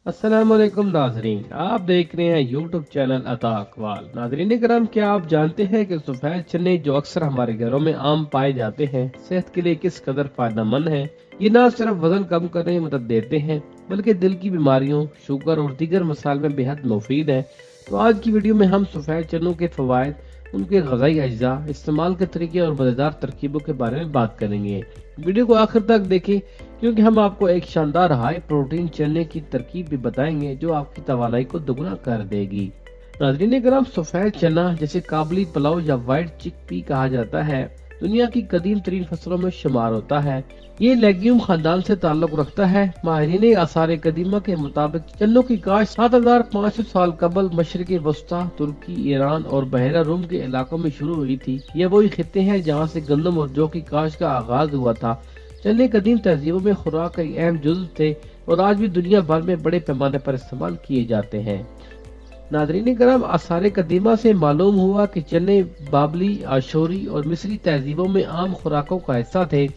अस्सलाम वालेकुम नाजरीन, आप देख रहे हैं यूट्यूब चैनल अता अकवाल। नाजरीन करम, क्या आप जानते हैं कि सफ़ेद चने जो अक्सर हमारे घरों में आम पाए जाते हैं सेहत के लिए किस कदर फायदेमंद है। ये न सिर्फ वजन कम करने में मदद देते हैं बल्कि दिल की बीमारियों, शुगर और दीगर मसाइल में बेहद मुफीद है। तो आज की वीडियो में हम सफ़ेद चनों के फवायद, उनके ग़िज़ाई अज्जा, इस्तेमाल के तरीके और मज़ेदार तरकीबों के बारे में बात करेंगे। वीडियो को आखिर तक देखें क्योंकि हम आपको एक शानदार हाई प्रोटीन चने की तरकीब भी बताएंगे जो आपकी तवानाई को दुगना कर देगी। नाज़रीन करम, सफ़ेद चना जिसे काबली पुलाव या व्हाइट चिक पी कहा जाता है, दुनिया की कदीम तरीन फसलों में शुमार होता है। ये लेग्यूम खानदान से ताल्लुक रखता है। माहिरीन आसार कदीमा के मुताबिक चन्नों की काश्त 7500 साल कबल मशरक़ी वस्ता, तुर्की, ईरान और बहरा रूम के इलाकों में शुरू हुई थी। ये वही खित्ते हैं जहाँ से गंदम और जौ की काश्त का आगाज हुआ था। चने कदीम तहजीबों में खुराक का एक अहम जुज़्व थे और आज भी दुनिया भर में बड़े पैमाने पर इस्तेमाल किए जाते हैं। नादरीन करम, आसार कदीमा से मालूम हुआ कि चने बाबली, आशूरी और मिस्री तहजीबों में आम खुराकों का हिस्सा थे।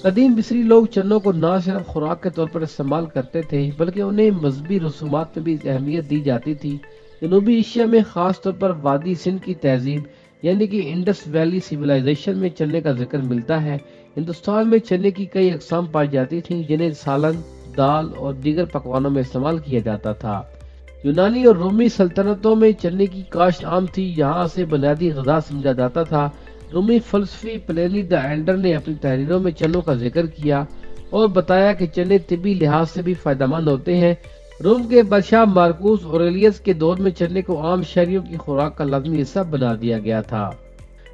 कदीम मिस्री लोग चनों को न सिर्फ खुराक के तौर पर इस्तेमाल करते थे बल्कि उन्हें मजहबी रसूमात में भी अहमियत दी जाती थी। जनूबी एशिया में खास तौर पर वादी सिंध की तहजीब यानी कि इंडस वैली सिविलाइजेशन में चने का जिक्र मिलता है। हिंदुस्तान में चने की कई अक़साम पाई जाती थीं जिन्हें सालन, दाल और दीगर पकवानों में इस्तेमाल किया जाता था। यूनानी और रोमी सल्तनतों में चने की काश्त आम थी, यहाँ से बुनियादी ग़िज़ा समझा जाता था। रोमी फ़लसफ़ी प्लेनी द एल्डर ने अपनी तहरीरों में चनों का जिक्र किया और बताया कि चने तिबी लिहाज से भी फायदेमंद होते हैं। रोम के बादशाह मार्कूस ऑरेलियस के दौर में चने को आम शहरियों की खुराक का लाज़मी हिस्सा बना दिया गया था।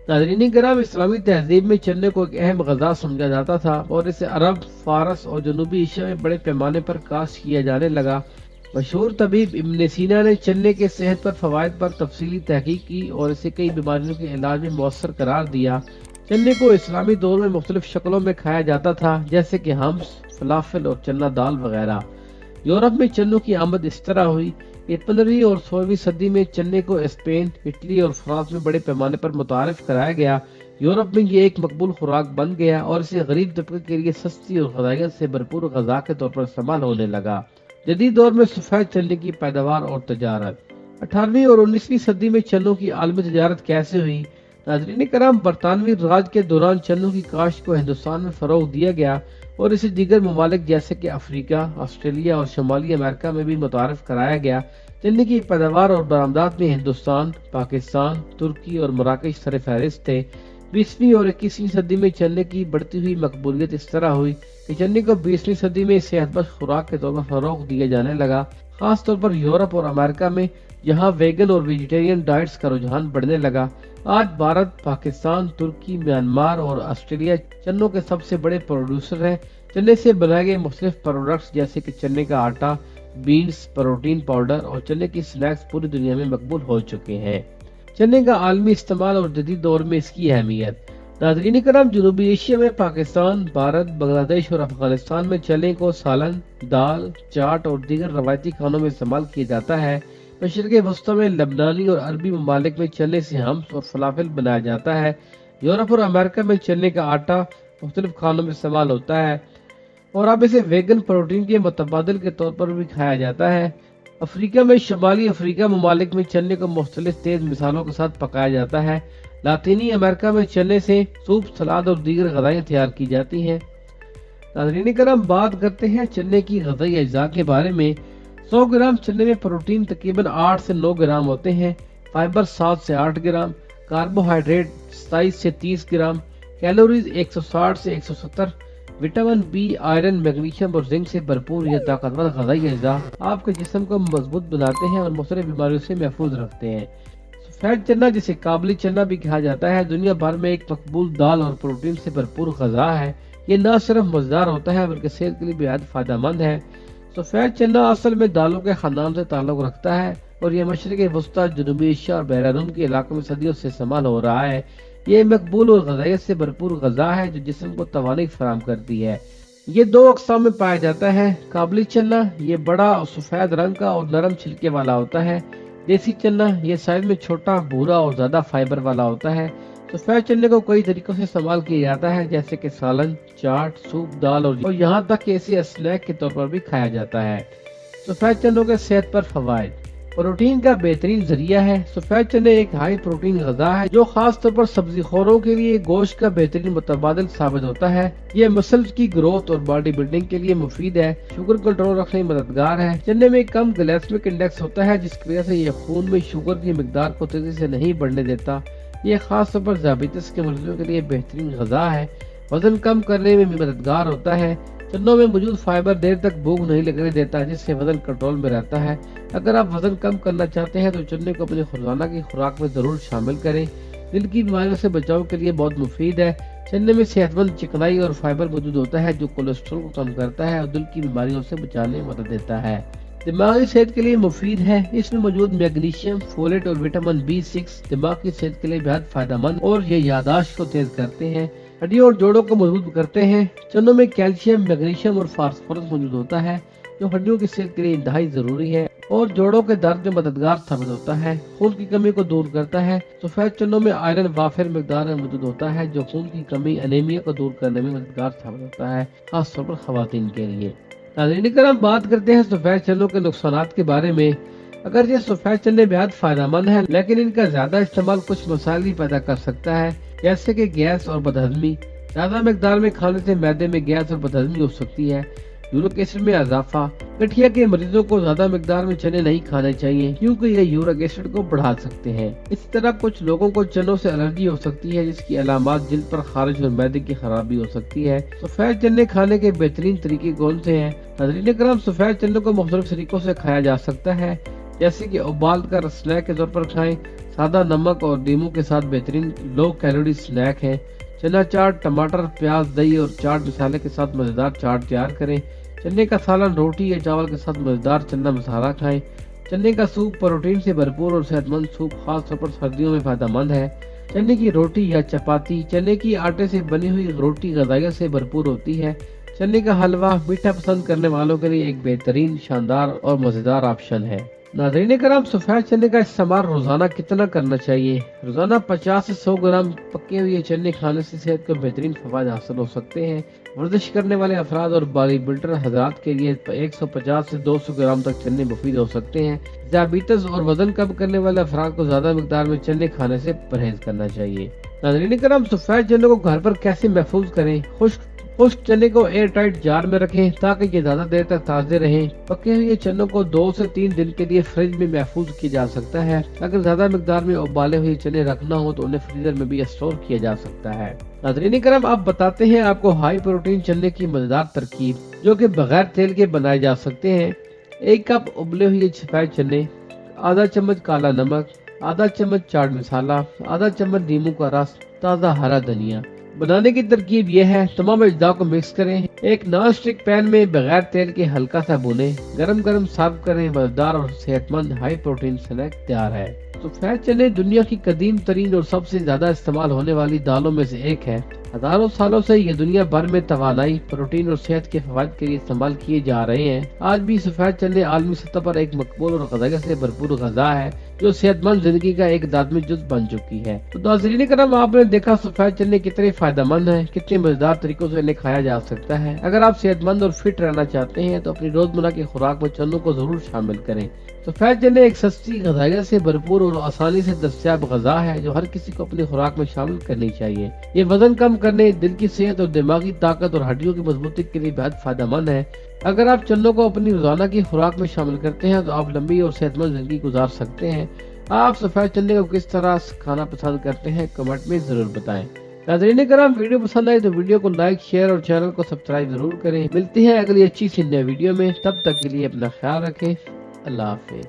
नाज़रीन किराम, इस्लामी तहजीब में चने को एक अहम ग़िज़ा समझा जाता था और इसे अरब, फारस और जनूबी एशिया में बड़े पैमाने पर काश्त किया जाने लगा। मशहूर तबीब इब्न सीना ने चने के सेहत पर फवायद पर तफसीली तहकीक की और इसे कई बीमारियों के इलाज में मौसर करार दिया। चने को इस्लामी दौर में मुख्तलिफ शक्लों में खाया जाता था जैसे कि हम्स, फलाफल और चना दाल वगैरह। यूरोप में चनों की आमद इस तरह हुई कि 15वीं और 16वीं सदी में चने को स्पेन, इटली और फ्रांस में बड़े पैमाने पर मुतारिफ कराया गया। यूरोप में ये एक मकबूल खुराक बन गया और इसे गरीब तबके के लिए सस्ती और ग़िज़ाइयत से भरपूर ग़िज़ा के तौर पर इस्तेमाल होने लगा। जदीद दौर में सफ़ेद चने की पैदावार और तजारत। 18वीं और 19वीं सदी में चनों की आलमी तजारत कैसे हुई? नाज़रीन करम, बरतानवी राज के दौरान चनों की काश्त को हिंदुस्तान में फ़रोग़ दिया गया और इसे दीगर ममालिक जैसे कि अफ्रीका, ऑस्ट्रेलिया और शुमाली अमेरिका में भी मुतारिफ कराया गया। चने की पैदावार और बरामदात में हिंदुस्तान, पाकिस्तान, तुर्की और मराकश सर फहरिस्त थे। 20वीं और 21वीं सदी में चने की बढ़ती हुई मकबूलियत इस तरह हुई कि चने को 20वीं सदी में सेहतबख्श खुराक के तौर पर फ़रोग़ दिया जाने लगा, खास तौर पर यूरोप और अमेरिका में जहाँ वेगन और वेजिटेरियन डाइट्स का रुझान बढ़ने लगा। आज भारत, पाकिस्तान, तुर्की, म्यांमार और ऑस्ट्रेलिया चनों के सबसे बड़े प्रोड्यूसर हैं। चने से बनाए गए मुख्तलिफ प्रोडक्ट्स जैसे कि चने का आटा, बीन्स, प्रोटीन पाउडर और चने की स्नैक्स पूरी दुनिया में मकबूल हो चुके हैं। चने का आलमी इस्तेमाल और जदीद दौर में इसकी अहमियत। नाज़रीन करम, जनूबी एशिया में पाकिस्तान, भारत, बांग्लादेश और अफगानिस्तान में चने को सालन, दाल, चाट और दीगर रवायती खानों में इस्तेमाल किया जाता है। मशरिक़ वस्ती में लबनानी और अरबी ममालिक में चने से हम्स और फलाफल बनाया जाता है। यूरोप और अमेरिका में चने का आटा मुख्तलिफ खानों में इस्तेमाल होता है और अब इसे वेगन प्रोटीन के मुतबादिल के तौर पर भी खाया जाता है। अफ्रीका में शुमाली अफ्रीका ममालिक में चने को मुख्तलिफ तेज मिसालों के साथ पकाया जाता है। लातीनी अमेरिका में चने से सूप, सलाद और दीगर ग़िज़ाएं तैयार की जाती हैं। नाज़रीन करम, बात करते हैं चने की ग़िज़ाई अज्जा के बारे में। 100 ग्राम चने में प्रोटीन तकरीबन 8 से 9 ग्राम होते हैं, फाइबर 7 से 8 ग्राम, कार्बोहाइड्रेट 27 से 30 ग्राम, कैलोरीज 160 से 170, विटामिन बी, आयरन, मैग्नीशियम और जिंक से भरपूर यह ताकतवर ग़िज़ाई अज्जा आपके जिस्म को मजबूत बनाते हैं और मुख्तलिफ बीमारियों से महफूज रखते हैं। सफ़ेद चना, जिसे काबली चना भी कहा जाता है, दुनिया भर में एक मकबूल दाल और प्रोटीन से भरपूर ग़िज़ा है। ये न सिर्फ मज़ेदार होता है बल्कि सेहत के लिए बेहद फ़ायदेमंद है। सफ़ेद चना असल में दालों के ख़ानदान से ताल्लुक़ रखता है और यह मशरिक़ वस्ती, जनूबी एशिया और बहरारूम के इलाकों में सदियों से इस्तेमाल हो रहा है। ये मकबूल और ग़िज़ाइयत से भरपूर ग़िज़ा है जो जिस्म को तवानाई फराहम करती है। ये 2 अक़साम में पाया जाता है। काबली चना, ये बड़ा और सफ़ेद रंग का और नरम छिलके वाला होता है। देसी चना, ये साइज में छोटा, भूरा और ज़्यादा फाइबर वाला होता है। सफ़ेद चने को कई तरीकों से इस्तेमाल किया जाता है जैसे कि सालन, चाट, सूप, दाल और यहाँ तक कि इसे स्नैक के तौर पर भी खाया जाता है। सफेद चनों के सेहत पर फवायद। प्रोटीन का बेहतरीन जरिया है। सफेद चने एक हाई प्रोटीन गजा है जो खास तौर पर सब्जी खोरों के लिए गोश्त का बेहतरीन मुतबादिल साबित होता है। ये मसल्स की ग्रोथ और बॉडी बिल्डिंग के लिए मुफीद है। शुगर कंट्रोल रखने में मददगार है। चने में कम ग्लाइसेमिक इंडेक्स होता है जिसकी वजह से ये खून में शुगर की मिकदार को तेजी से नहीं बढ़ने देता। ये खास तौर पर डायबिटीज के मरीजों के लिए बेहतरीन गजा है। वजन कम करने में भी मददगार होता है। चनों में मौजूद फाइबर देर तक भूख नहीं लगने देता जिससे वजन कंट्रोल में रहता है। अगर आप वजन कम करना चाहते हैं तो चने को अपनी रोजाना की खुराक में जरूर शामिल करें। दिल की बीमारियों से बचाव के लिए बहुत मुफीद है। चने में सेहतमंद चिकनाई और फाइबर मौजूद होता है जो कोलेस्ट्रॉल को कम करता है और दिल की बीमारियों से बचाने में मदद देता है। दिमागी सेहत के लिए मुफीद है। इसमें मौजूद मैग्नीशियम, फोलेट और विटामिन B6 दिमाग की सेहत के लिए बेहद फायदेमंद और ये याददाश्त को तेज करते हैं। हड्डियों और जोड़ों को मजबूत करते हैं। चनों में कैल्शियम, मैग्नीशियम और फास्फोरस मौजूद होता है जो हड्डियों की सेहत के लिए इंतहाई जरूरी है और जोड़ों के दर्द में मददगार साबित होता है। खून की कमी को दूर करता है। सफेद चनों में आयरन वाफिर मिकदार में मौजूद होता है जो खून की कमी, एनीमिया को दूर करने में मददगार साबित होता है, खासतौर पर खवातीन के लिए। नाज़रीन, हम बात करते हैं सफेद चनों के नुकसानात के बारे में। अगर ये सफेद चने बेहद फायदेमंद है लेकिन इनका ज्यादा इस्तेमाल कुछ मसाइल भी पैदा कर सकता है जैसे कि गैस और बदहजमी। ज्यादा मिकदार में खाने से मैदे में गैस और बदहजमी हो सकती है। यूरिक एसिड में इजाफा। गठिया के मरीजों को ज्यादा मिकदार में चने नहीं खाने चाहिए क्योंकि ये यूरिक एसिड को बढ़ा सकते हैं। इस तरह कुछ लोगों को चनों से एलर्जी हो सकती है जिसकी अलामत जिल्द पर खारिश और मैदे की खराबी हो सकती है। सफेद चने खाने के बेहतरीन तरीके कौन से हैं? नाज़रीन करम, सफेद चनों को मुख्तलिफ तरीकों से खाया जा सकता है जैसे कि उबाल कर स्नैक के तौर पर खाएं। सादा नमक और नींबू के साथ बेहतरीन लो कैलोरी स्नैक है। चना चाट, टमाटर, प्याज, दही और चाट मसाले के साथ मजेदार चाट तैयार करें। चने का सालन रोटी या चावल के साथ मजेदार चना मसाला खाएं। चने का सूप प्रोटीन से भरपूर और सेहतमंद सूप खास तौर पर सर्दियों में फायदेमंद है। चने की रोटी या चपाती। चने की आटे से बनी हुई रोटी गजाइयत से भरपूर होती है। चने का हलवा मीठा पसंद करने वालों के लिए एक बेहतरीन, शानदार और मजेदार ऑप्शन है। नाज़रीन करम, सफेद चने का इस्तेमाल रोजाना कितना करना चाहिए? रोजाना 50 से 100 ग्राम पके हुए चने खाने से सेहत को बेहतरीन फवायद हासिल हो सकते हैं। वर्जिश करने वाले अफराद और बॉडी बिल्डर हजरात के लिए 150 से 200 ग्राम तक चने मुफीद हो सकते हैं। डायबिटीज और वजन कम करने वाले अफराद को ज्यादा मिकदार में चने खाने से परहेज करना चाहिए। नाज़रीन करम, सफेद चने को घर पर कैसे महफूज करें? खुश्क चने को एयर टाइट जार में रखें ताकि ये ज्यादा देर तक ताज़े रहें। पके हुए चनों को 2 से 3 दिन के लिए फ्रिज में महफूज किया जा सकता है। अगर ज्यादा मिकदार में उबाले हुए चने रखना हो तो उन्हें फ्रीजर में भी स्टोर किया जा सकता है। नाज़रीन करम, आप बताते हैं आपको हाई प्रोटीन चने की मजेदार तरकीब जो कि बगैर तेल के बनाए जा सकते हैं। 1 कप उबले हुए सफेद चने, आधा चम्मच काला नमक, आधा चम्मच चाट मसाला, आधा चम्मच नींबू का रस, ताज़ा हरा धनिया। बनाने की तरकीब यह है, तमाम अज्जा को मिक्स करें। एक नॉन स्टिक पैन में बगैर तेल के हल्का सा भुने, गरम गरम सर्व करें। मजेदार और सेहतमंद हाई प्रोटीन स्नैक तैयार है। सफेद चने दुनिया की कदीम तरीन और सबसे ज्यादा इस्तेमाल होने वाली दालों में से एक है। हजारों सालों से ये दुनिया भर में तवानाई, प्रोटीन और सेहत के फवायद के लिए इस्तेमाल किए जा रहे हैं। आज भी सफेद चने आलमी सतह पर एक मकबूल और गजाइयत से भरपूर गजा है जो सेहतमंद जिंदगी का एक लाज़मी जुज़ बन चुकी है। तो नाज़रीन करम, आपने देखा सफेद चने कितने फायदेमंद हैं, कितने मजेदार तरीकों से इन्हें खाया जा सकता है। अगर आप सेहतमंद और फिट रहना चाहते हैं तो अपनी रोजमर्रा की खुराक में चनों को जरूर शामिल करें। सफेद चने एक सस्ती, गजाइयत से भरपूर और आसानी से दस्तयाब गजा है जो हर किसी को अपनी खुराक में शामिल करनी चाहिए। ये वजन कम करने, दिल की सेहत और दिमागी ताकत और हड्डियों की मजबूती के लिए बेहद फायदेमंद है। अगर आप चनों को अपनी रोजाना की खुराक में शामिल करते हैं तो आप लंबी और सेहतमंद जिंदगी गुजार सकते हैं। आप सफेद चने को किस तरह खाना पसंद करते हैं कमेंट में जरूर बताएं। नाज़रीन करम, वीडियो पसंद आए तो वीडियो को लाइक, शेयर और चैनल को सब्सक्राइब जरूर करें। मिलते हैं अगली अच्छी सी नई वीडियो में, तब तक के लिए अपना ख्याल रखें। अल्लाह हाफिज।